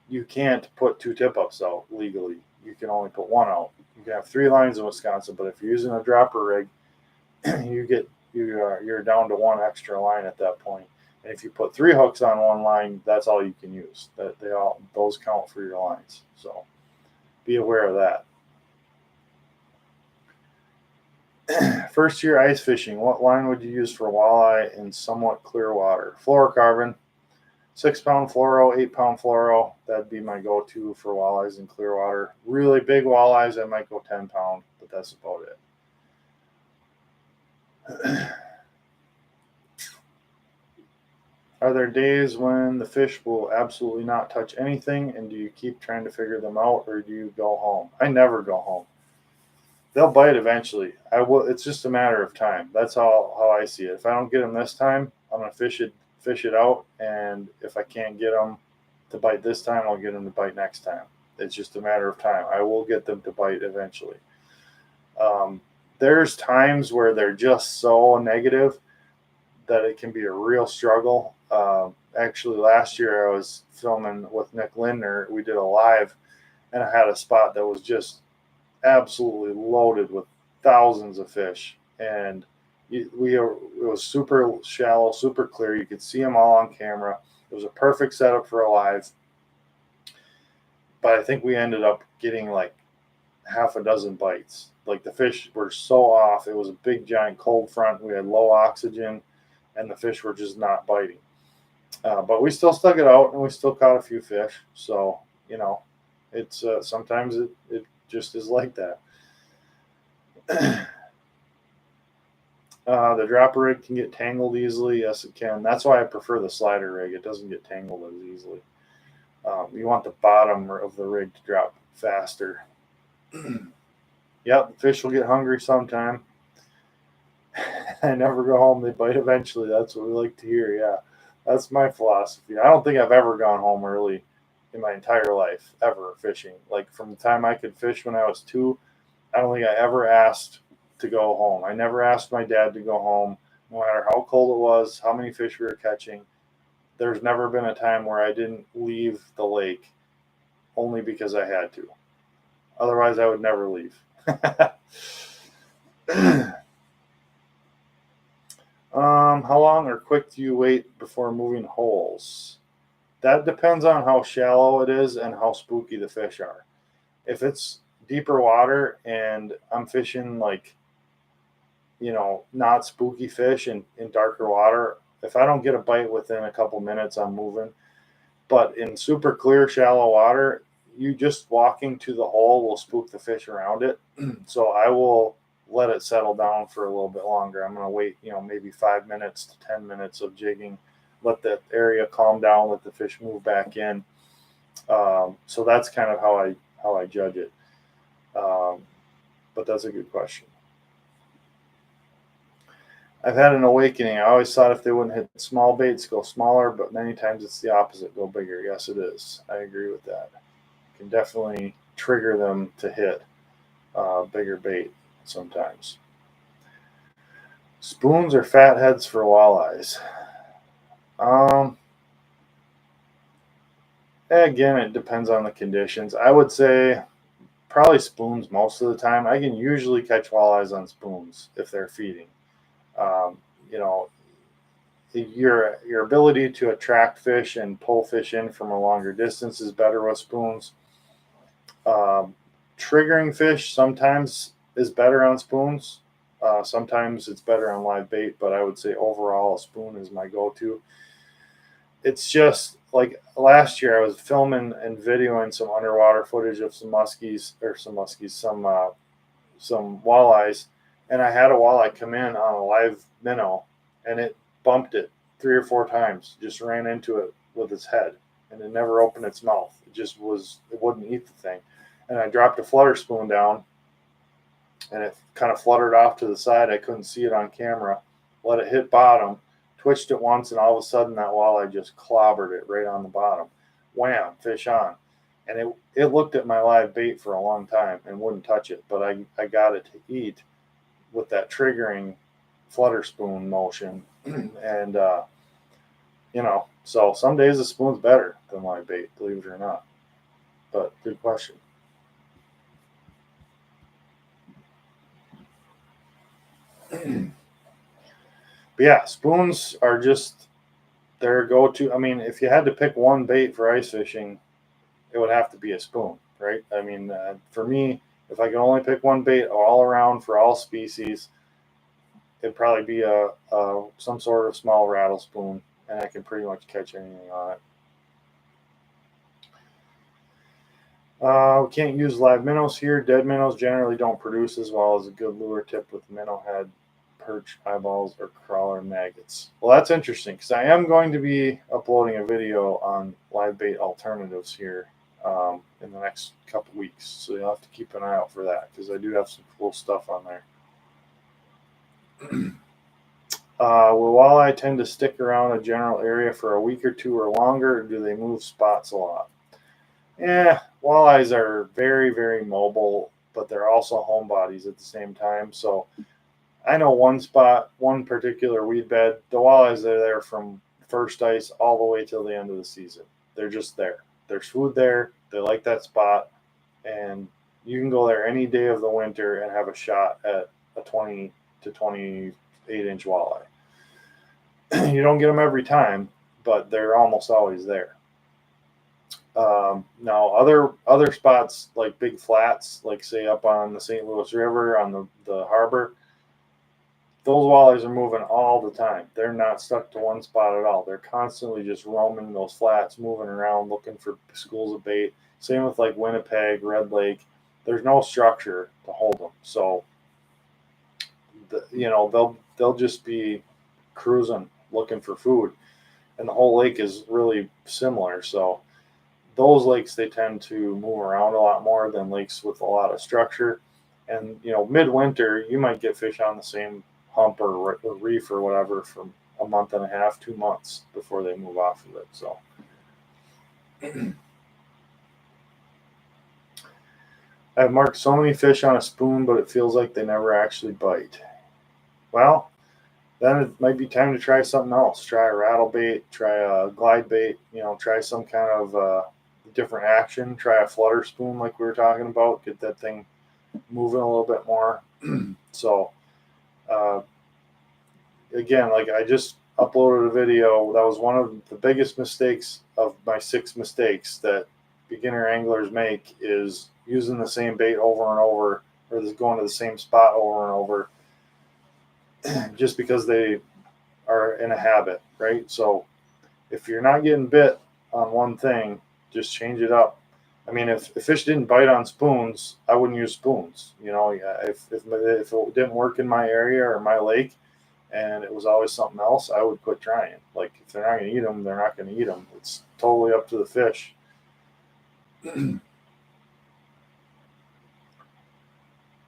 you can't put 2 tip-ups out legally. You can only put 1 out. You can have 3 lines in Wisconsin, but if you're using a dropper rig, you're down to 1 extra line at that point. And if you put 3 hooks on 1 line, that's all you can use. Those count for your lines. So be aware of that. First year ice fishing, what line would you use for walleye in somewhat clear water? Fluorocarbon, 6-pound fluoro, 8-pound fluoro. That'd be my go-to for walleyes in clear water. Really big walleyes, I might go 10-pound, but that's about it. Are there days when the fish will absolutely not touch anything, and do you keep trying to figure them out, or do you go home? I never go home. They'll bite eventually. I will. It's just a matter of time. That's how I see it. If I don't get them this time, I'm gonna fish it out, and if I can't get them to bite this time, I'll get them to bite next time. It's just a matter of time. I will get them to bite eventually. There's times where they're just so negative that it can be a real struggle. Actually, last year I was filming with Nick Lindner. We did a live, and I had a spot that was just absolutely loaded with thousands of fish, and it was super shallow, super clear. You could see them all on camera. It was a perfect setup for a live, but I think we ended up getting like half a dozen bites. Like the fish were so off. It was a big giant cold front. We had low oxygen, and the fish were just not biting. But we still stuck it out, and we still caught a few fish. So it's sometimes it just is like that. The dropper rig can get tangled easily. Yes, it can. That's why I prefer the slider rig. It doesn't get tangled as easily. You want the bottom of the rig to drop faster. Yep, the fish will get hungry sometime. I never go home. They bite eventually. That's what we like to hear. Yeah, that's my philosophy. I don't think I've ever gone home early in my entire life, ever fishing. Like from the time I could fish when I was 2, I don't think I ever asked to go home. I never asked my dad to go home, no matter how cold it was, how many fish we were catching. There's never been a time where I didn't leave the lake only because I had to. Otherwise, I would never leave. How long or quick do you wait before moving holes? That depends on how shallow it is and how spooky the fish are. If it's deeper water and I'm fishing like, not spooky fish in darker water, if I don't get a bite within a couple minutes, I'm moving. But in super clear, shallow water, you just walking to the hole will spook the fish around it. So I will let it settle down for a little bit longer. I'm going to wait, maybe 5 minutes to 10 minutes of jigging, let that area calm down, let the fish move back in. So that's kind of how I judge it. But that's a good question. I've had an awakening. I always thought if they wouldn't hit small baits, go smaller, but many times it's the opposite, go bigger. Yes, it is. I agree with that. Can definitely trigger them to hit bigger bait sometimes. Spoons or fat heads for walleyes? Again, it depends on the conditions. I would say probably spoons most of the time. I can usually catch walleyes on spoons if they're feeding. Um, you know, your ability to attract fish and pull fish in from a longer distance is better with spoons. Triggering fish sometimes is better on spoons. Sometimes it's better on live bait, but I would say overall a spoon is my go-to. It's just like last year I was filming and videoing some underwater footage of some walleyes, and I had a walleye come in on a live minnow, and it bumped it 3 or 4 times, just ran into it with its head, and it never opened its mouth. It wouldn't eat the thing. And I dropped a flutter spoon down, and it kind of fluttered off to the side. I couldn't see it on camera. Let it hit bottom, twitched it once, and all of a sudden that walleye just clobbered it right on the bottom. Wham, fish on. And it looked at my live bait for a long time and wouldn't touch it, but I got it to eat with that triggering flutter spoon motion. And, so some days the spoon's better than live bait, believe it or not. But good question. But yeah, spoons are just their go-to. I mean, if you had to pick one bait for ice fishing, it would have to be a spoon, right? I mean, for me, if I could only pick one bait all around for all species, it'd probably be some sort of small rattle spoon, and I can pretty much catch anything on it. We can't use live minnows here. Dead minnows generally don't produce as well as a good lure tip with minnow head, perch, eyeballs, or crawler maggots. Well, that's interesting because I am going to be uploading a video on live bait alternatives here in the next couple weeks. So you'll have to keep an eye out for that because I do have some cool stuff on there. Will walleye tend to stick around a general area for a week or 2 or longer, or do they move spots a lot? Yeah, walleyes are very, very mobile, but they're also homebodies at the same time. So I know one spot, one particular weed bed, the walleyes are there from first ice all the way till the end of the season. They're just there. There's food there. They like that spot. And you can go there any day of the winter and have a shot at a 20 to 28-inch walleye. You don't get them every time, but they're almost always there. Now, other spots like big flats, like say up on the St. Louis River on the harbor, those walleyes are moving all the time. They're not stuck to one spot at all. They're constantly just roaming those flats, moving around, looking for schools of bait. Same with like Winnipeg, Red Lake. There's no structure to hold them. So they'll just be cruising looking for food, and the whole lake is really similar. So those lakes, they tend to move around a lot more than lakes with a lot of structure. And midwinter you might get fish on the same hump or reef or whatever for a month and a half, 2 months before they move off of it. So I've marked so many fish on a spoon, but it feels like they never actually bite. Well, then it might be time to try something else. Try a rattle bait, try a glide bait, try some kind of different action. Try a flutter spoon like we were talking about. Get that thing moving a little bit more. So, uh, again, like I just uploaded a video. That was one of the biggest mistakes of my 6 mistakes that beginner anglers make, is using the same bait over and over, or just going to the same spot over and over just because they are in a habit, right? So if you're not getting bit on one thing, just change it up. I mean, if fish didn't bite on spoons, I wouldn't use spoons. If it didn't work in my area or my lake, and it was always something else, I would quit trying. Like, if they're not going to eat them, they're not going to eat them. It's totally up to the fish.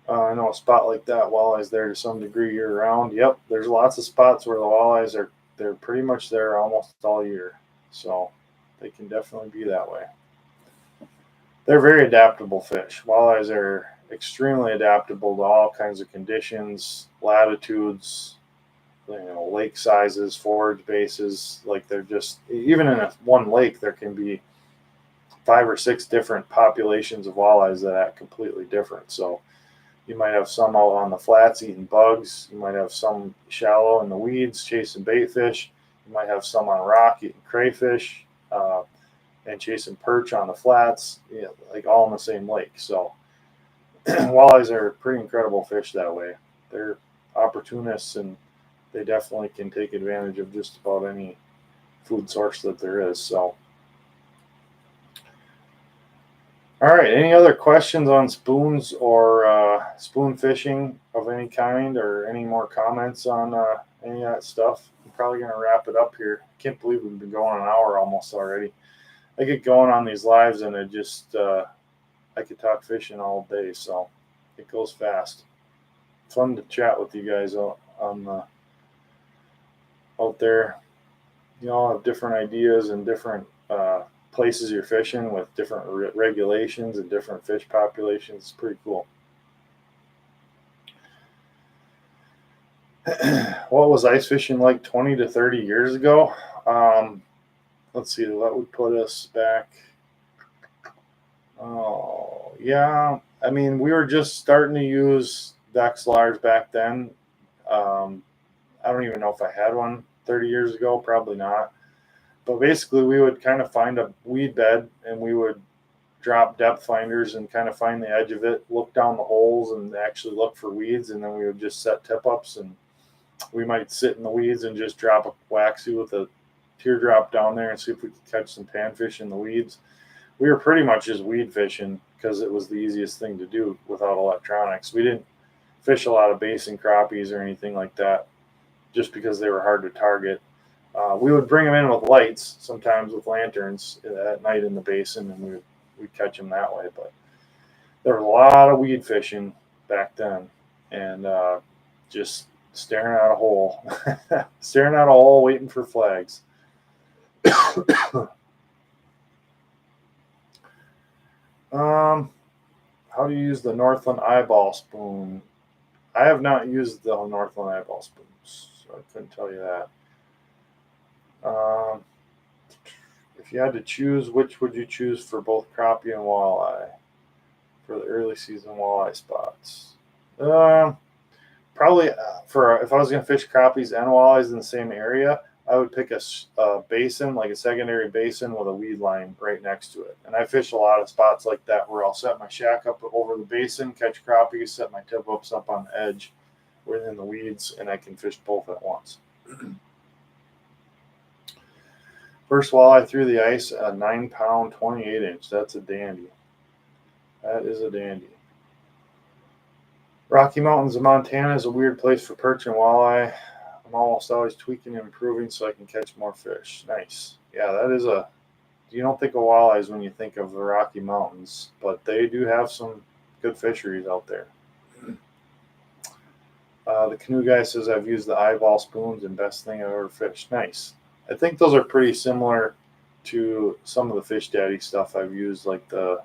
I know a spot like that, walleyes there to some degree year round. Yep, there's lots of spots where the walleyes they're pretty much there almost all year. So they can definitely be that way. They're very adaptable fish. Walleyes are extremely adaptable to all kinds of conditions, latitudes, lake sizes, forage bases. Like, they're just, even in one lake, there can be 5 or 6 different populations of walleyes that act completely different. So you might have some out on the flats eating bugs. You might have some shallow in the weeds chasing bait fish. You might have some on rock eating crayfish and chasing perch on the flats, like all in the same lake. So walleyes are pretty incredible fish that way. They're opportunists, and they definitely can take advantage of just about any food source that there is. So, all right. Any other questions on spoons or spoon fishing of any kind, or any more comments on any of that stuff? I'm probably going to wrap it up here. Can't believe we've been going an hour almost already. I get going on these lives, and it just I could talk fishing all day, so it goes fast. Fun to chat with you guys on out there. You all have different ideas and different places you're fishing with different regulations and different fish populations. It's pretty cool. What was ice fishing like 20 to 30 years ago? Let's see, that would put us back. Oh, yeah. I mean, we were just starting to use Vexilars back then. I don't even know if I had one 30 years ago, probably not. But basically, we would kind of find a weed bed, and we would drop depth finders and kind of find the edge of it, look down the holes, and actually look for weeds. And then we would just set tip ups, and we might sit in the weeds and just drop a waxie with a teardrop down there and see if we could catch some panfish in the weeds. We were pretty much just weed fishing because it was the easiest thing to do without electronics. We didn't fish a lot of basin crappies or anything like that just because they were hard to target. We would bring them in with lights, sometimes with lanterns at night in the basin, and we'd catch them that way. But there was a lot of weed fishing back then, and just staring at a hole, waiting for flags. How do you use the Northland eyeball spoon? I have not used the Northland eyeball spoons, so I couldn't tell you that. If you had to choose, which would you choose for both crappie and walleye for the early season walleye spots? Probably for if I was going to fish crappies and walleyes in the same area, I would pick a basin, like a secondary basin with a weed line right next to it. And I fish a lot of spots like that where I'll set my shack up over the basin, catch crappies, set my tip ups up on the edge within the weeds, and I can fish both at once. First walleye through the ice, a 9-pound, 28-inch. That's a dandy. That is a dandy. Rocky Mountains of Montana is a weird place for perch and walleye. I'm almost always tweaking and improving so I can catch more fish. Nice. Yeah, that is a. You don't think of walleyes when you think of the Rocky Mountains, but they do have some good fisheries out there. The canoe guy says I've used the eyeball spoons and best thing I've ever fished. Nice. I think those are pretty similar to some of the Fish Daddy stuff I've used, like the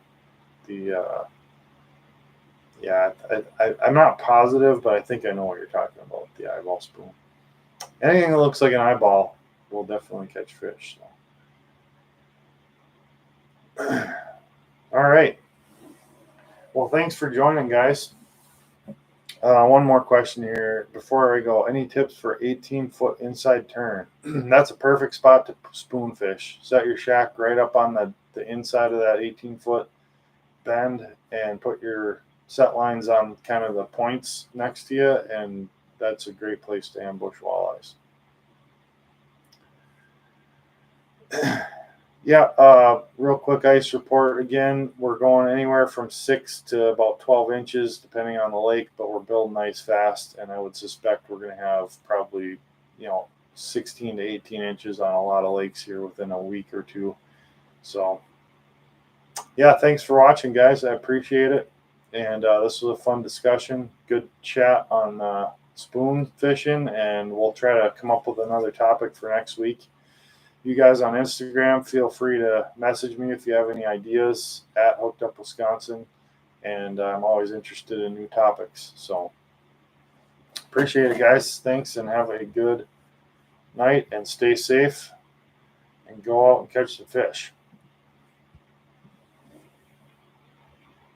yeah. I'm not positive, but I think I know what you're talking about. The eyeball spoon. Anything that looks like an eyeball will definitely catch fish. So. All right. Well, thanks for joining, guys. One more question here before I go. Any tips for 18-foot inside turn? That's a perfect spot to spoonfish. Set your shack right up on the inside of that 18-foot bend and put your set lines on kind of the points next to you, and that's a great place to ambush walleyes. Yeah, real quick ice report again. We're going anywhere from 6 to about 12 inches, depending on the lake, but we're building ice fast, and I would suspect we're going to have probably, 16 to 18 inches on a lot of lakes here within a week or two. So, yeah, thanks for watching, guys. I appreciate it. And this was a fun discussion. Good chat on spoon fishing, and we'll try to come up with another topic for next week. You guys on Instagram, feel free to message me if you have any ideas at Hooked Up Wisconsin, and I'm always interested in new topics. So appreciate it, guys. Thanks, and have a good night, and stay safe, and go out and catch some fish.